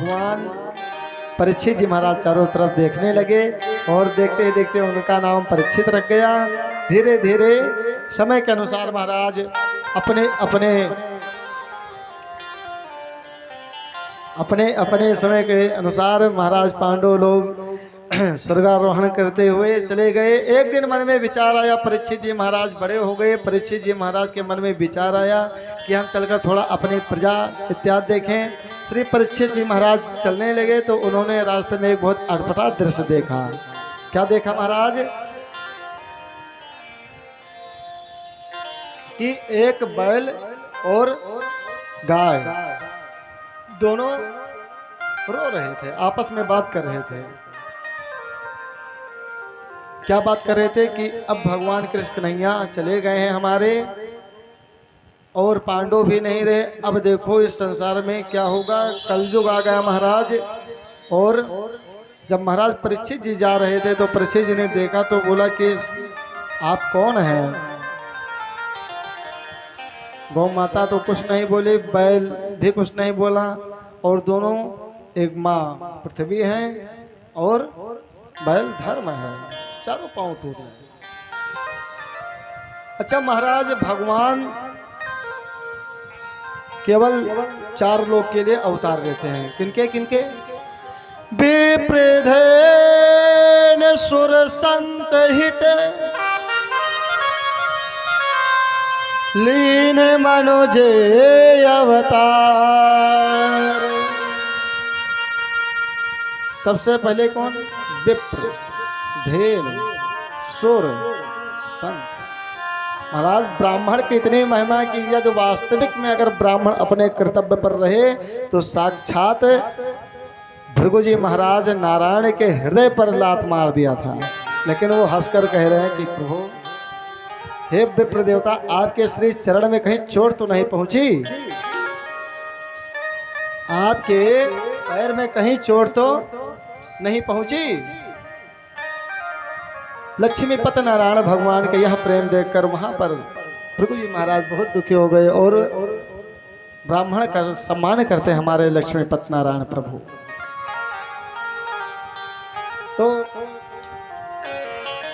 भगवान परीक्षित जी महाराज चारों तरफ देखने लगे और देखते देखते उनका नाम परीक्षित रख गया। धीरे धीरे समय के अनुसार महाराज अपने समय के अनुसार महाराज पांडव लोग स्वर्गारोहण करते हुए चले गए। एक दिन मन में विचार आया, परीक्षित जी महाराज बड़े हो गए। परीक्षित जी महाराज के मन में विचार आया कि हम चलकर थोड़ा अपनी प्रजा इत्यादि देखें। श्री परीक्षित जी महाराज चलने लगे तो उन्होंने रास्ते में एक बहुत अद्भुत दृश्य देखा। क्या देखा महाराज? कि एक बैल और गाय दोनों रो रहे थे, आपस में बात कर रहे थे। क्या बात कर रहे थे? कि अब भगवान कृष्ण कन्हैया चले गए हैं हमारे और पांडव भी नहीं रहे। अब देखो इस संसार में क्या होगा, कलयुग आ गया महाराज। और जब महाराज परीक्षित जी जा रहे थे तो परीक्षित जी ने देखा तो बोला कि आप कौन हैं? गौ माता तो कुछ नहीं बोली, बैल भी कुछ नहीं बोला, और दोनों एक माँ पृथ्वी है और बैल धर्म है, चारों पांव टूटे। अच्छा महाराज, भगवान केवल 4 लोग के लिए अवतार लेते हैं। किनके किनके? विप्रधेन सुर संत हित लीन मनोजे अवतार। सबसे पहले कौन? विप्र, धेनु, सुर, संत। महाराज ब्राह्मण की इतनी महिमा की यदि वास्तविक में अगर ब्राह्मण अपने कर्तव्य पर रहे तो साक्षात भृगु जी महाराज नारायण के हृदय पर लात मार दिया था। लेकिन वो हंसकर कह रहे हैं कि प्रभु, हे विप्र देवता, आपके श्री चरण में कहीं चोट तो नहीं पहुंची? आपके पैर में कहीं चोट तो नहीं पहुंची? लक्ष्मी पत नारायण भगवान के यह प्रेम देखकर वहां पर भृगु जी महाराज बहुत दुखी हो गए और ब्राह्मण का सम्मान करते हमारे लक्ष्मी पत नारायण प्रभु। तो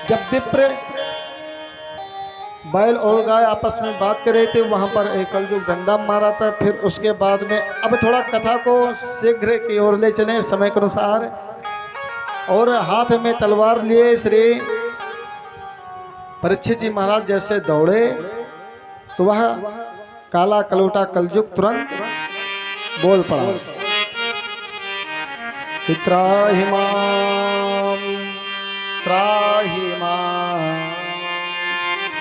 जब विप्र बैल और गाय आपस में बात कर रहे थे, वहां पर एक कलयुग डंडा मारा था। फिर उसके बाद में अब थोड़ा कथा को शीघ्र की ओर ले चले समय के अनुसार। और हाथ में तलवार लिए श्री परीक्षित जी महाराज जैसे दौड़े तो वह काला कलूटा कलयुग तुरंत बोल पड़ा, त्राहि माम त्राहि माम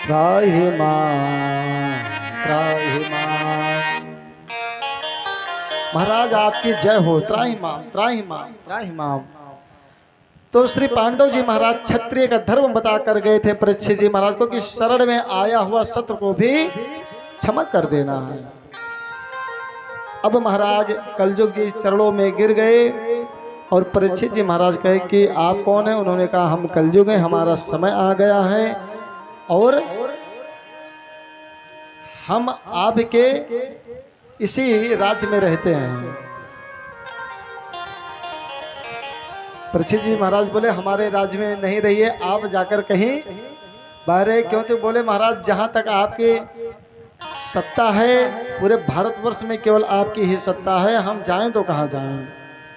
त्राहि माम त्राहि माम। महाराज आपकी जय हो, त्राहि माम त्राहि माम त्राहि माम। तो श्री पांडव जी महाराज क्षत्रिय का धर्म बता कर गए थे परीक्षित जी महाराज को कि शरण में आया हुआ शत्रु को भी क्षमा कर देना है। अब महाराज कलयुग जी चरणों में गिर गए और परीक्षित जी महाराज कहे कि आप कौन है? उन्होंने कहा हम कलयुग हैं, हमारा समय आ गया है और हम आपके इसी राज्य में रहते हैं। परीक्षित जी महाराज बोले हमारे राज्य में नहीं रहिए, आप जाकर कहीं बाहर। क्यों? तो बोले महाराज जहां तक आपकी सत्ता है पूरे भारतवर्ष में केवल आपकी ही सत्ता है, हम जाएं तो कहाँ जाएं?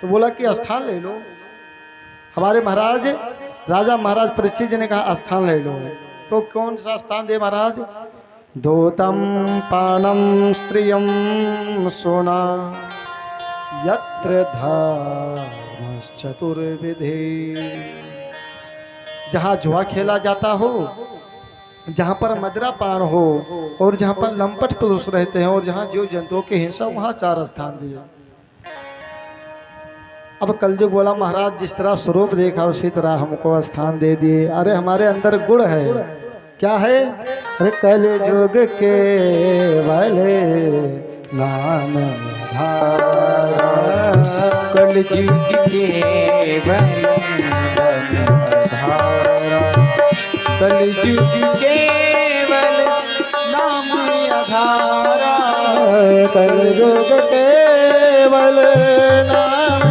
तो बोला कि स्थान ले लो। हमारे महाराज राजा महाराज परीक्षित जी ने कहा स्थान ले लो। तो कौन सा स्थान दे महाराज? दोतम पानम स्त्रियम सोना यत्र चतुर्विधि। जहाँ जुआ खेला जाता हो, जहाँ पर मदिरा पान हो और जहाँ पर लंपट पुरुष रहते हैं और जहाँ जीव जंतुओं की हिंसा, वहाँ 4 स्थान दिए। अब कलयुग बोला महाराज जिस तरह स्वरूप देखा उसी तरह हमको स्थान दे दिए। अरे हमारे अंदर गुण है। क्या है? अरे कलयुग के वाले नाम कलयुग के कलयुग केवल नाम आधारा कलयुग केवल नाम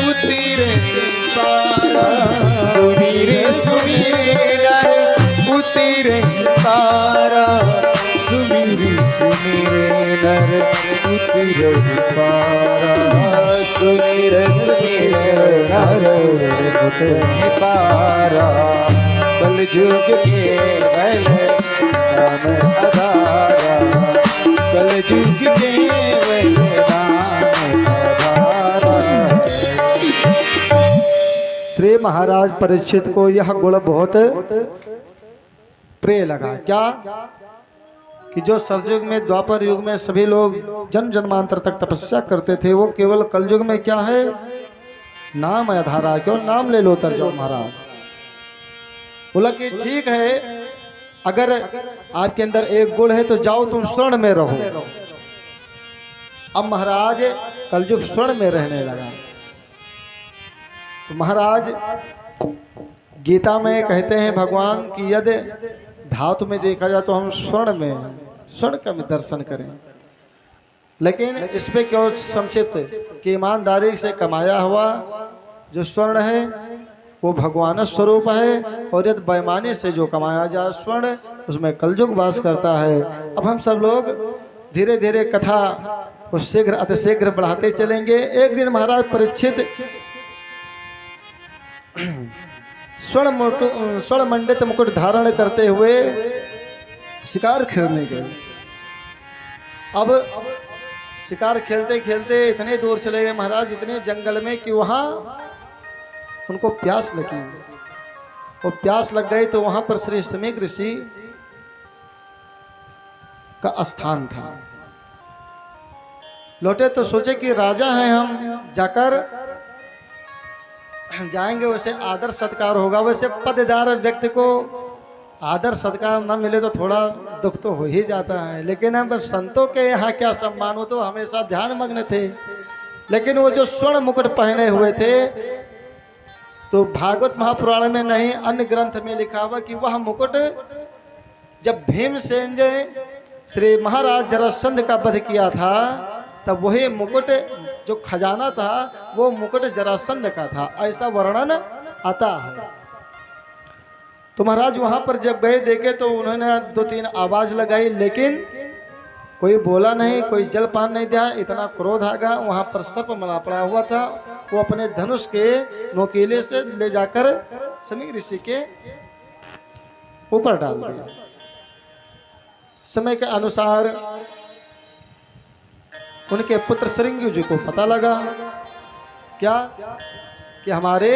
उतरे पारा सुमीरे सुमीरे नर उतरे पारा सुमीरे सुमीरे नर उतरे पारा सुमीरे सुमीरे नर उतरे पारा कल युग केवल नाम आधारा कल युग केवल नाम आधारा। श्री महाराज परीक्षित को यह गुण बहुत प्रिय लगा। क्या कि जो सतयुग में द्वापर युग में सभी लोग जन्म जन्मांतर तक तपस्या करते थे, वो केवल कलयुग में क्या है, नाम आधारा, क्यों नाम ले लो तर जाओ। महाराज बोला कि ठीक है, अगर आपके अंदर एक गुण है तो जाओ तुम स्वर्ण में रहो। अब महाराज कलयुग स्वर्ण में रहने लगा। तो महाराज गीता में कहते हैं भगवान कि यदि धातु में देखा जाए तो हम स्वर्ण में स्वर्ण का भी दर्शन करें, लेकिन इस पे क्यों संक्षिप्त कि ईमानदारी से कमाया हुआ जो स्वर्ण है वो भगवान स्वरूप है, और यदि बेईमानी से जो कमाया जाए स्वर्ण उसमें कलयुग वास करता है। अब हम सब लोग धीरे धीरे कथा को शीघ्र अतिशीघ्र बढ़ाते चलेंगे। एक दिन महाराज परीक्षित स्वर्ण मंडित मुकुट धारण करते हुए शिकार खेलने गए। अब शिकार खेलते खेलते इतने दूर चले गए महाराज, इतने जंगल में कि वहां उनको प्यास लगी। वो प्यास लग गई तो वहां पर श्री समीक ऋषि का स्थान था। लौटे तो सोचे कि राजा हैं हम, जाकर जाएंगे, वैसे आदर सत्कार होगा। वैसे पददार व्यक्ति को आदर सत्कार न मिले तो थोड़ा दुख तो हो ही जाता है, लेकिन अब संतों के यहाँ क्या सम्मान हो, तो हमेशा ध्यान मग्न थे। लेकिन वो जो स्वर्ण मुकुट पहने हुए थे, तो भागवत महापुराण में नहीं अन्य ग्रंथ में लिखा हुआ कि वह मुकुट जब भीमसेन जी श्री महाराज जरासंध का वध किया था, तब वही मुकुट जो खजाना था वो मुकुट जरासंध का था, ऐसा वर्णन आता है। तो महाराज वहां पर जब गए देखे तो उन्होंने दो तीन आवाज लगाई, लेकिन कोई बोला नहीं, कोई जलपान नहीं दिया। इतना क्रोध आ गया। वहां पर सर्प मला पड़ा हुआ था, वो अपने धनुष के नोकीले से ले जाकर समीक ऋषि के ऊपर डाल दिया। समय के अनुसार उनके पुत्र श्रृंगी जी को पता लगा क्या कि हमारे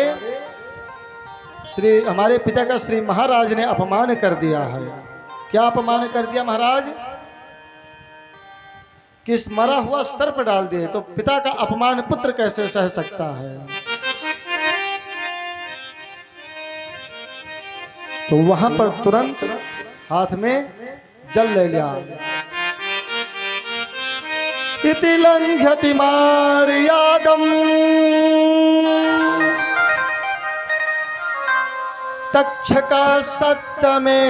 पिता का श्री महाराज ने अपमान कर दिया है। क्या अपमान कर दिया महाराज? किस मरा हुआ सर्प डाल दिए, तो पिता का अपमान पुत्र कैसे सह सकता है। तो वहां पर तुरंत हाथ में जल ले लिया। इति लंघ्यति मार्यादम तक्षका सत्त में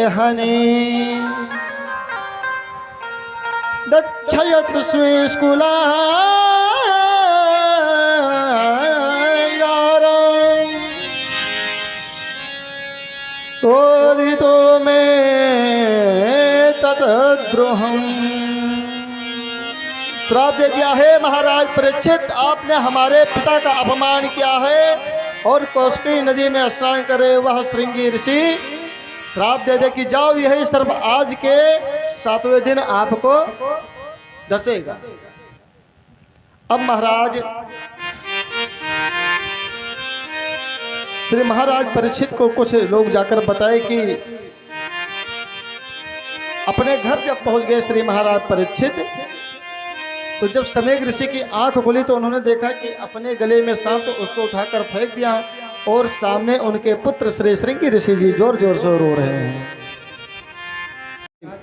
हनि दक्षयत स्वेस्कुलांगारं ओदितो में ततद्रोहम्। श्राप दे दिया है महाराज परीक्षित, आपने हमारे पिता का अपमान किया है और कौशिकी नदी में स्नान करे वह श्रृंगी ऋषि श्राप दे दे कि जाओ यही सर्प आज के 7वें दिन आपको डसेगा। अब महाराज श्री महाराज परीक्षित को कुछ लोग जाकर बताए कि अपने घर जब पहुंच गए श्री महाराज परीक्षित, तो जब समीक ऋषि की आंख खुली तो उन्होंने देखा कि अपने गले में सांप, तो उसको उठाकर फेंक दिया और सामने उनके पुत्र श्री श्रृंगी ऋषि जी जोर जोर से रो रहे हैं।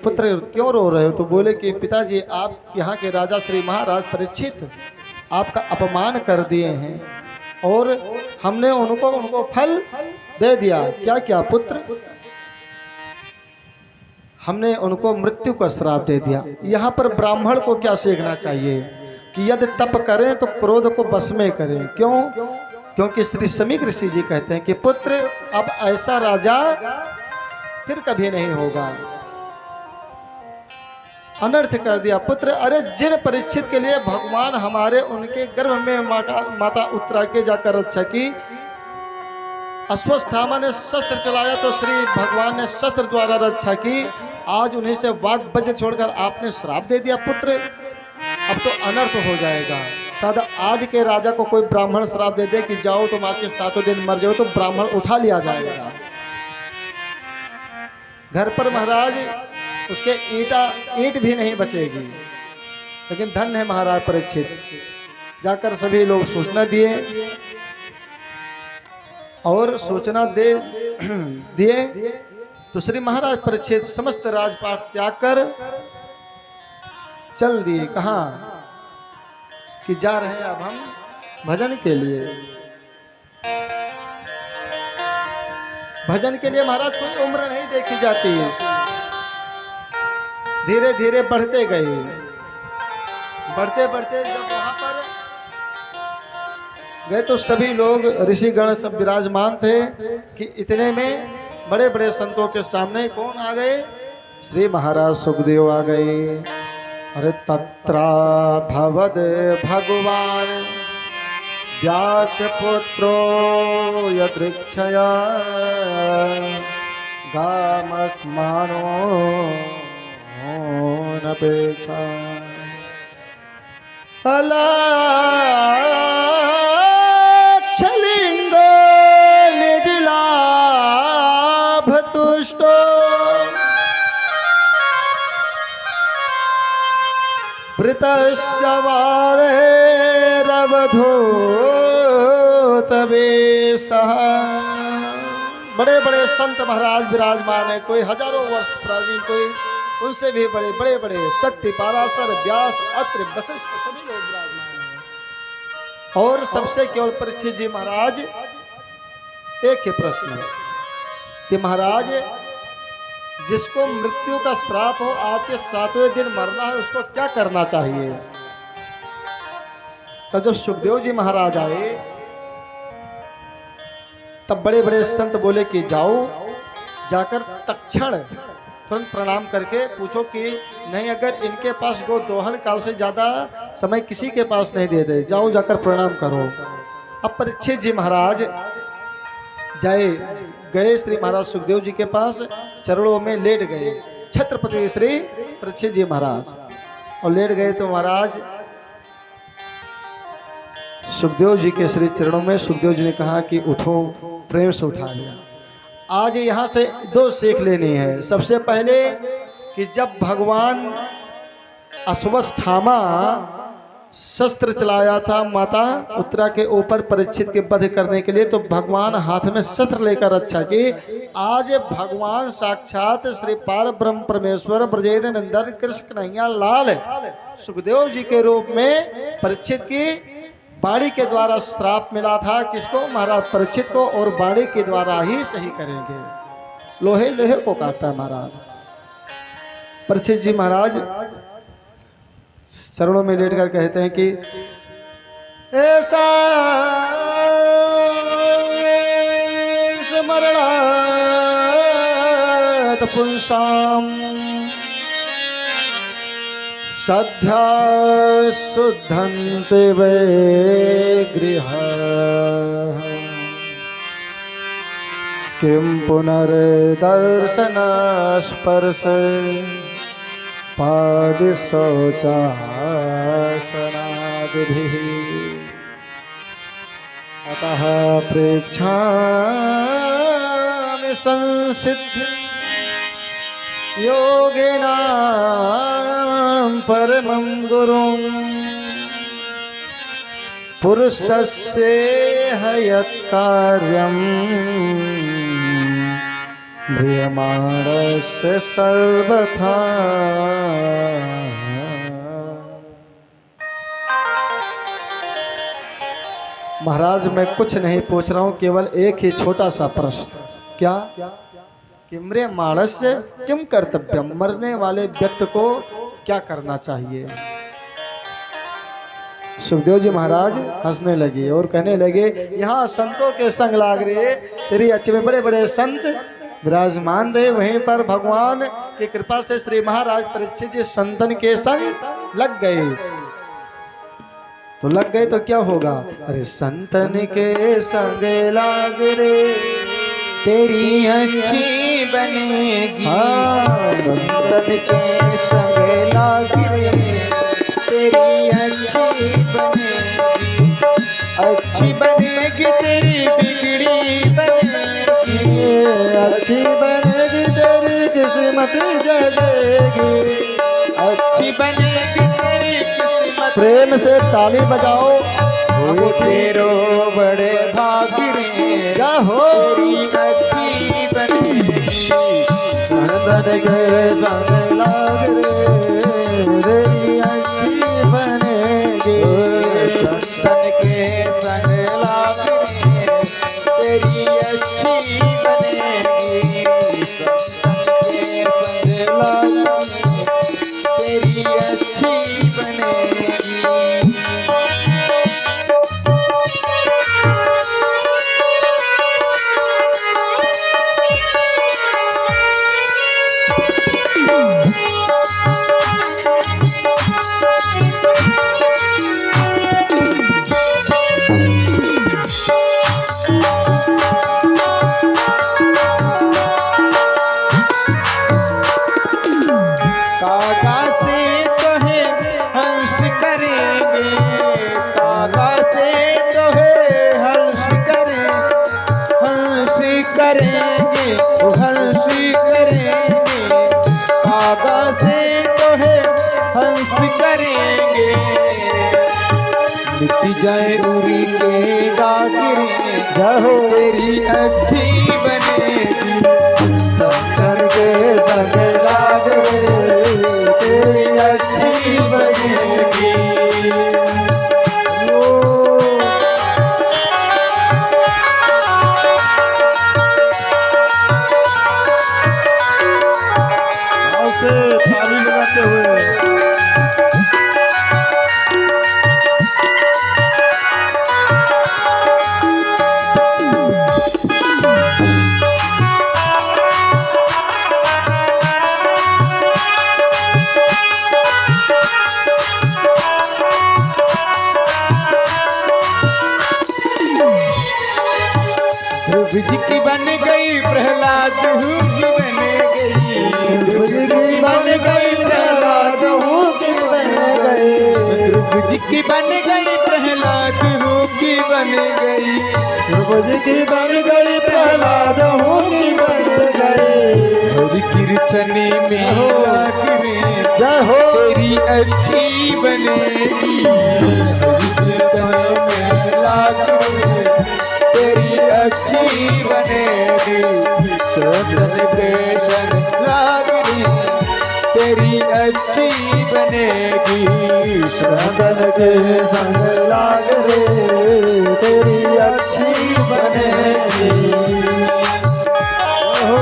पुत्र क्यों रो रहे हो? तो बोले कि पिताजी आप यहाँ के राजा श्री महाराज परीक्षित आपका अपमान कर दिए हैं और हमने उनको फल दे दिया। क्या क्या पुत्र? हमने उनको मृत्यु का श्राप दे दिया। यहाँ पर ब्राह्मण को क्या सीखना चाहिए? कि यदि तप करें तो क्रोध को बस में करें। क्यों? क्योंकि श्री समीक ऋषि जी कहते हैं कि पुत्र अब ऐसा राजा फिर कभी नहीं होगा। अनर्थ कर दिया पुत्र। अरे जिन परीक्षित के लिए भगवान हमारे उनके गर्भ में माता उत्तरा के जाकर रक्षा की, अश्वत्थामा ने शस्त्र चलाया तो श्री भगवान ने शस्त्र द्वारा रक्षा की, आज उन्हीं से वाग वज्र छोड़कर आपने श्राप दे दिया पुत्र, अब तो अनर्थ हो जाएगा। सादा आज के राजा को कोई ब्राह्मण श्राप दे दे कि जाओ तुम आज के 7 दिन मर जाओ, तो ब्राह्मण उठा लिया जाएगा। घर पर महाराज उसके ईंट भी नहीं बचेगी। लेकिन धन है महाराज परीक्षित। जाकर सभी लोग सूचना दिए और सूचना दिए तो श्री महाराज परीक्षित समस्त राजपाट त्याग कर चल दिए। कहाँ? कि जा रहे हैं अब हम भजन के लिए। भजन के लिए महाराज कोई उम्र नहीं देखी जाती है। धीरे धीरे बढ़ते गए। बढ़ते बढ़ते जब वहां पर गए तो सभी लोग ऋषिगण सब विराजमान थे कि इतने में बड़े बड़े संतों के सामने कौन आ गए? श्री महाराज सुखदेव आ गए। अरे तत्रा भवद भगवान व्यास पुत्रो यदृक्षया गामत्मानो नपेक्षा अलक्षलिंगो निजलाभ तुष्टो वृतस्य वालेरवधूत वेशः। बड़े बड़े संत महाराज विराजमान है, कोई हजारों वर्ष प्राचीन, कोई उनसे भी बड़े बड़े बड़े शक्ति पाराशर व्यास अत्रि वशिष्ठ सभी लोग विराजमान हैं। और सबसे केवल परीक्षित जी महाराज एक ही प्रश्न कि महाराज जिसको मृत्यु का श्राप हो, आज के 7वें दिन मरना है, उसको क्या करना चाहिए? तो जब सुखदेव जी महाराज आए तब बड़े बड़े संत बोले कि जाओ जाकर तत्क्षण तुरंत प्रणाम करके पूछो कि नहीं, अगर इनके पास गो दोहन काल से ज्यादा समय किसी के पास नहीं दे दे, जाओ जाकर प्रणाम करो। अब परीक्षित जी महाराज गए श्री महाराज सुखदेव जी के पास, चरणों में लेट गए छत्रपति श्री परीक्षित जी महाराज। और लेट गए तो महाराज सुखदेव जी के श्री चरणों में सुखदेव जी ने कहा कि उठो, प्रेम से उठा लिया। आज यहाँ से 2 सीख लेनी है। सबसे पहले कि जब भगवान अश्वत्थामा शस्त्र चलाया था माता उत्तरा के ऊपर परीक्षित के वध करने के लिए, तो भगवान हाथ में शस्त्र लेकर रक्षा की। आज भगवान साक्षात श्री पार ब्रह्म परमेश्वर ब्रजेश नंदन कृष्ण कन्हैया लाल सुखदेव जी के रूप में परीक्षित की वाणी के द्वारा श्राप मिला था। किसको? महाराज परीक्षित को। और वाणी के द्वारा ही सही करेंगे। लोहे लोहे को काटता है महाराज। परीक्षित जी महाराज चरणों में लेटकर कहते हैं कि ऐसा स्मरणात् पुंसाम सद्या शुद्धन्ते वै गृह किं पुनर्दर्शन स्पर्श पादशौचासनादिभिः अतः प्रेक्षामि संसिद्धि योगिनां परमं गुरुं पुरुषस्येह यत्कार्यं म्रियमाणस्य सर्वथा। महाराज मैं कुछ नहीं पूछ रहा हूं, केवल एक ही छोटा सा प्रश्न। क्या? कि म्रियमाणस्य किम कर्तव्यम, मरने वाले व्यक्ति को क्या करना चाहिए? सुखदेव जी महाराज हंसने लगे और कहने लगे, यहाँ संतों के संग लाग रहे, तेरी अच्छे में बड़े बड़े संत विराजमान थे। वहीं पर भगवान की कृपा से श्री महाराज परीक्षित जी संतन के संग लग गए। तो लग गए तो क्या होगा? अरे संतन के संग लाग रे तेरी अच्छी बनेगी। हाँ। संतन के संग लाग रे तेरी अच्छी बनेगी। अच्छी बनेगी तेरी बिगड़ी बनेगी। अच्छी बनेगी तेरी किस्मत जलेगी। अच्छी बनेगी तेरी किस्मत। प्रेम से ताली बजाओ। वो तेरो बड़े भाग रे क्या हो? तेरी अच्छी बनेगी। संतन के संग लाग रे तेरी अच्छी बनेगी। संतन के संग लाग रे तेरी अच्छी बनेगी। संतन के संग लाग रे तेरी अच्छी बनेगी। कागा से तो है हंस करेंगे। कागा से तो है हंस करेंगे। हंस करेंगे वो हंस करेंगे। कागा से तो है हंस करेंगे। मिट जाए उरी के डागरे जय हो। तेरी अच्छी बनेगी। संतन के संग लाग रे तेरी अच्छी बनेगी। से ताली बजाते हुए ध्रुव जी की बन गई प्रहलाद हूँ की बन गई। ध्रुव जी की बन गई प्रहलाद हूँ की बन गई। ध्रुव जी की बन गई प्रहलाद हूँ की बन गई। ध्रुव जी की बन गई प्रहलाद हूँ की बन गई। हरि कीर्तनी में लाग रे जय हो। तेरी अच्छी बनेगी। हरि कीर्तन में लाग रे तेरी अच्छी बनेगी। संतन के संग लाग रे तेरी अच्छी बनेगी। संतन के संग लाग रे तेरी अच्छी बनेगी। हो।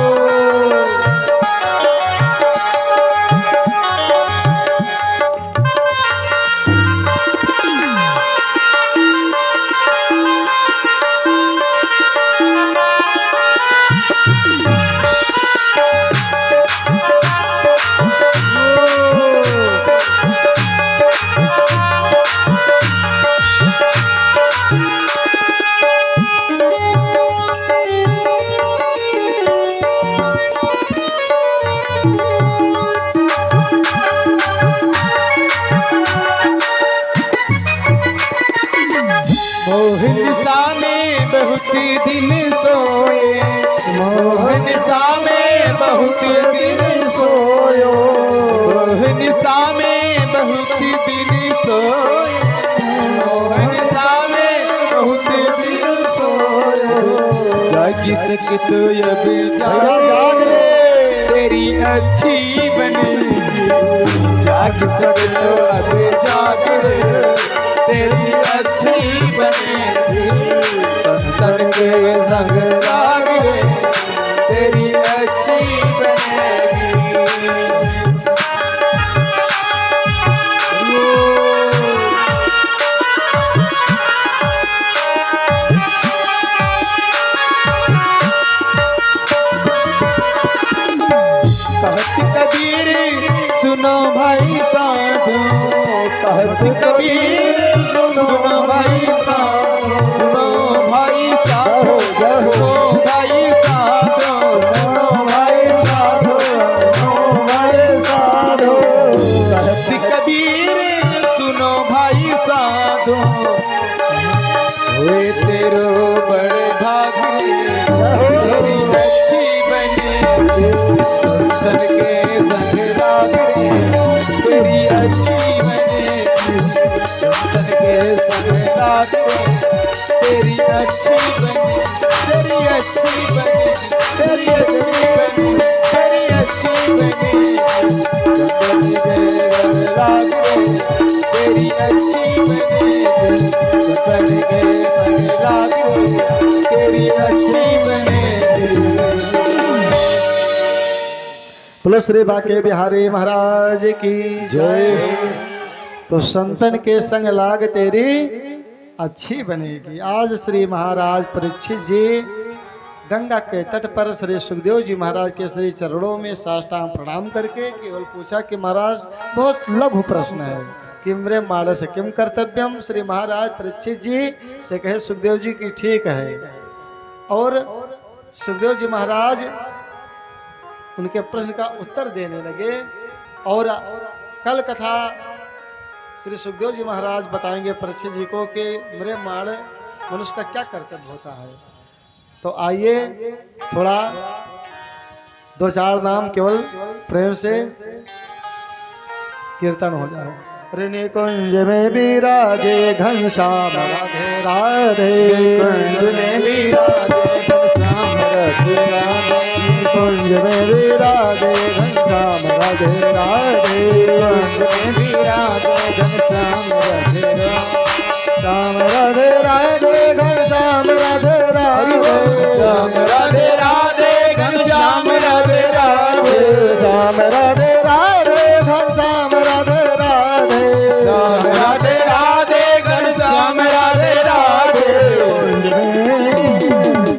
मोहन सा में बहुत दिन सोए। मोहन सा में बहुत दिन सोयो। मोहन सा में बहुत दिन सोए। मोहन सा में बहुत दिन सोयो। जागी सके तो अब जाग रे तेरी अच्छी बनेगी। जाग सके तो अब जाग रे तेरी अच्छी बनेगी। संतन के संग लाग रे तेरी अच्छी बनेगी। हुए तेरो बड़े भाग रे तेरी अच्छी बने संतन के संग लाग रे तेरी अच्छी बने संतन के संग लाग रे तेरी अच्छी बने तेरी अच्छी बने तेरी अच्छी बने तेरी अच्छी बने संतन के संग लाग रे तेरी अच्छी बने संतन के संग लाग रे तेरी अच्छी बने। बोलो श्री बाके बिहारी महाराज की जय। तो संतन के संग लाग तेरी अच्छी बनेगी। आज श्री महाराज परीक्षित जी गंगा के तट पर श्री सुखदेव जी महाराज के श्री चरणों में साष्टांग प्रणाम करके केवल पूछा कि महाराज बहुत लघु प्रश्न है कि मेरे मानस किम कर्तव्यम। श्री महाराज परीक्षित जी से कहे सुखदेव जी की ठीक है। और सुखदेव जी महाराज उनके प्रश्न का उत्तर देने लगे। और कल कथा श्री सुखदेव जी महाराज बताएंगे परीक्षित जी को कि मेरे माण मनुष्य का क्या कर्तव्य होता है। तो आइए थोड़ा दो चार नाम केवल प्रेम से कीर्तन हो जाए। ऋणि कुंज में विराजे घनश्याम राधे राधे कुंज में विराजे घनश्याम राधे राधे कुंज में विराजे घनश्याम राधे राधे कुंज में विराजे घनश्याम राधे राधे श्याम राधे राधे